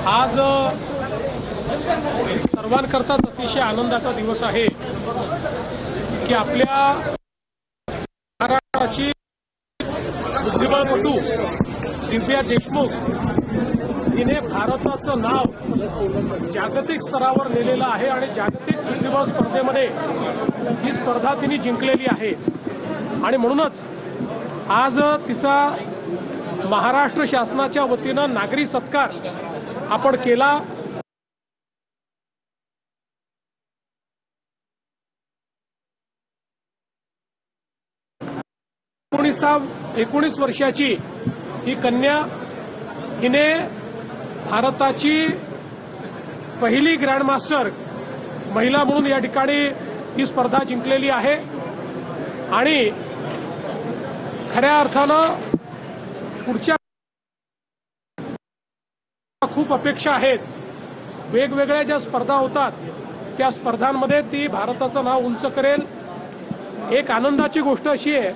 आज सर्वांकरताच अतिशय आनंदाचा दिवस आहे की आपल्या महाराष्ट्राची बुद्धिबळपटू दिव्या देशमुख हिने भारताचं नाव जागतिक स्तरावर नेलेलं आहे आणि जागतिक बुद्धिबळ स्पर्धेमध्ये ही स्पर्धा तिने जिंकलेली आहे आणि म्हणूनच आज तिचा महाराष्ट्र शासनाच्या वतीनं नागरी सत्कार आपण केला। 19 वर्षाची ही कन्या हिने भारताची पहिली ग्रँडमास्टर महिला म्हणून या ठिकाणी ही स्पर्धा जिंकलेली आहे आणि खऱ्या अर्थानं पुढच्या खूप अपेक्षा आहेत। वेगवेगळ्या ज्या स्पर्धा होतात त्या स्पर्धांमध्ये ती भारताचं नाव उंच करेल। एक आनंदाची गोष्ट अशी आहे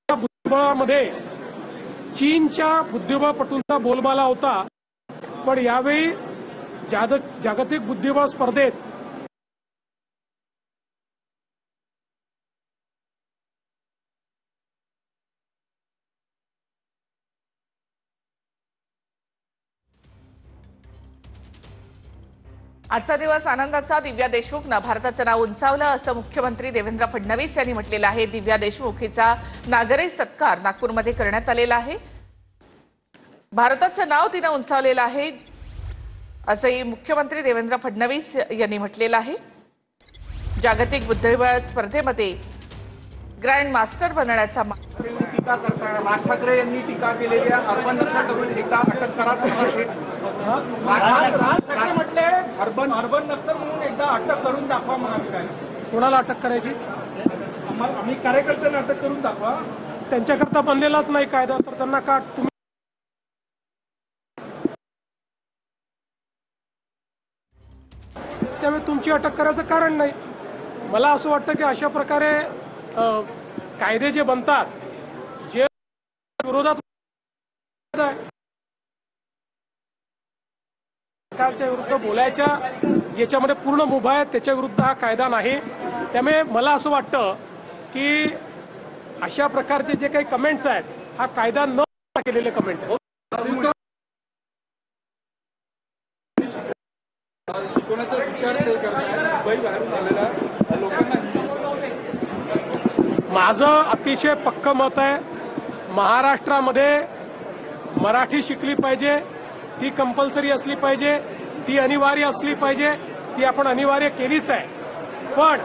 बुद्धिबळामध्ये चीनच्या बुद्धिबळपटूंचा बोलबाला होता, पण यावेळी जागतिक बुद्धिबळ स्पर्धेत आजचा दिवस आनंदाचा। दिव्या देशमुखनं भारताचं नाव उंचावलं असं मुख्यमंत्री देवेंद्र फडणवीस यांनी म्हटलेलं आहे। दिव्या देशमुख हिचा नागरी सत्कार नागपूरमध्ये करण्यात आलेला आहे। भारताचं नाव तिनं उंचावलेलं आहे असंही मुख्यमंत्री देवेंद्र फडणवीस यांनी म्हटलेलं आहे। जागतिक बुद्धिबळ स्पर्धेमध्ये ग्रँड मास्टर बनण्याचा टीका करताना राज ठाकरे यांनी टीका केलेली आहे। अर्बन नक्षल एकदा अटक करा। अर्बन नक्षल म्हणून एकदा अटक करून दाखवा म्हणाले। काय कोणाला अटक करायची? आम्ही कार्यकर्त्यांना अटक करून दाखवा। त्यांच्याकरता बनलेलाच नाही कायदा, तर त्यांना का तुम्ही त्यामुळे तुमची अटक करायचं कारण नाही। मला असं वाटतं की अशा प्रकारे कायदे जे बनतात जे विरोधात सरकारच्या विरुद्ध बोलायच्या याच्यामध्ये पूर्ण मुभा आहे, त्याच्या विरुद्ध हा कायदा नाही। त्यामुळे मला असं वाटतं की अशा प्रकारचे जे काही कमेंट्स आहेत हा कायदा न केलेले कमेंट आहेत। शिकवण्याचा विचार मुंबई बाहेरून आलेला लोकांना माझं अतिशय पक्क मत आहे, महाराष्ट्रामध्ये मराठी शिकली पाहिजे, ती कंपल्सरी असली पाहिजे, ती अनिवार्य असली पाहिजे, ती आपण अनिवार्य केलीच आहे। पण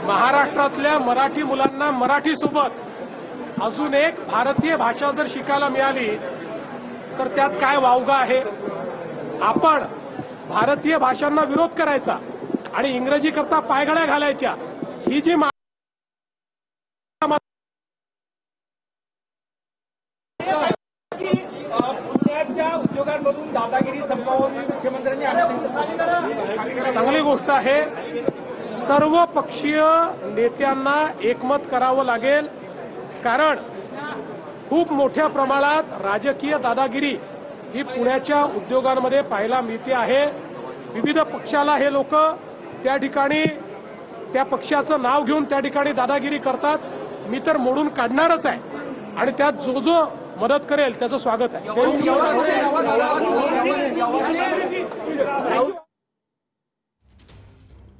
महाराष्ट्रातल्या मराठी मुलांना मराठी सोबत अजून एक भारतीय भाषा जर शिकायला मिळाली तर त्यात काय वावगा आहे? आपण भारतीय भाषांना विरोध करायचा आणि इंग्रजी करता पायघड्या घालायच्या ही जी पुण्याच्या उद्योगांमधून दादागिरी संपवून मुख्यमंत्र्यांनी चांगली गोष्ट आहे। सर्व पक्षीय नेत्यांना एकमत करावं लागेल, कारण खूप मोठ्या प्रमाणात राजकीय दादागिरी ही पुण्याच्या उद्योगांमध्ये पाहायला मिळते आहे। विविध पक्षाला हे लोक त्या ठिकाणी त्या पक्षाचं नाव घेऊन त्या ठिकाणी दादागिरी करतात। मी तर मोडून काढणारच आहे आणि त्यात जो जो मदत करेल त्याचं स्वागत आहे।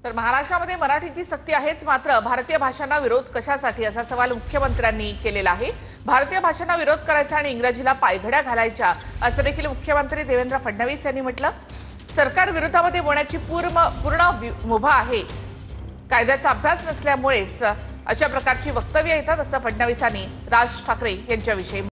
तर महाराष्ट्रामध्ये मराठीची सक्ती आहेच, मात्र भारतीय भाषांना विरोध कशासाठी असा सवाल मुख्यमंत्र्यांनी केलेला आहे। भारतीय भाषांना विरोध करायचा आणि इंग्रजीला पायघड्या घालायच्या असं देखील मुख्यमंत्री देवेंद्र फडणवीस यांनी म्हटलं। सरकार विरोधामध्ये बोलण्याची पूर्ण मुभा आहे, कायद्याचा अभ्यास नसल्यामुळेच अशा प्रकारची वक्तव्य येतात असं फडणवीसांनी राज ठाकरे यांच्याविषयी